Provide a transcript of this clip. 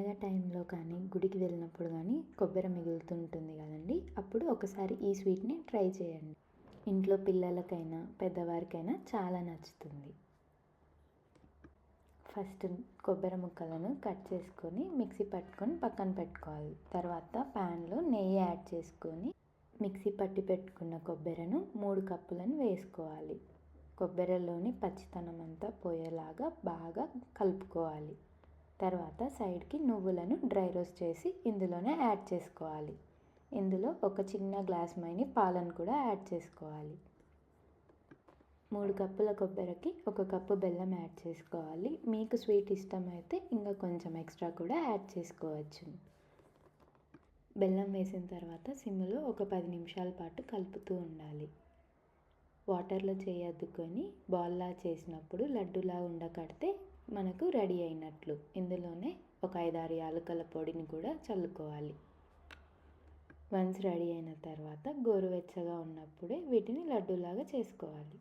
పండగ టైంలో కానీ గుడికి వెళ్ళినప్పుడు కానీ కొబ్బరి మిగులుతుంటుంది కదండి. అప్పుడు ఒకసారి ఈ స్వీట్ని ట్రై చేయండి. ఇంట్లో పిల్లలకైనా పెద్దవారికైనా చాలా నచ్చుతుంది. ఫస్ట్ కొబ్బరి ముక్కలను కట్ చేసుకొని మిక్సీ పట్టుకొని పక్కన పెట్టుకోవాలి. తర్వాత ప్యాన్లో నెయ్యి యాడ్ చేసుకొని మిక్సీ పట్టి పెట్టుకున్న కొబ్బరిను 3 కప్పులను వేసుకోవాలి. కొబ్బరిలోని పచ్చితనం అంతా పోయేలాగా బాగా కలుపుకోవాలి. తర్వాత సైడ్కి నువ్వులను డ్రై రోస్ట్ చేసి ఇందులోనే యాడ్ చేసుకోవాలి. ఇందులో ఒక చిన్న గ్లాస్ మైని పాలను కూడా యాడ్ చేసుకోవాలి. 3 కప్పుల కొబ్బరికి 1 కప్పు బెల్లం యాడ్ చేసుకోవాలి. మీకు స్వీట్ ఇష్టమైతే ఇంకా కొంచెం ఎక్స్ట్రా కూడా యాడ్ చేసుకోవచ్చు. బెల్లం వేసిన తర్వాత సిమ్లో ఒక 10 నిమిషాల పాటు కలుపుతూ ఉండాలి. వాటర్లో చేయద్దుకొని బాల్లా చేసినప్పుడు లడ్డులా ఉండకడితే మనకు రెడీ అయినట్లు. ఇందులోనే ఒక 5-6 యాలకుల పొడిని కూడా చల్లుకోవాలి. వన్స్ రెడీ అయిన తర్వాత గోరువెచ్చగా ఉన్నప్పుడే వీటిని లడ్డూలాగా చేసుకోవాలి.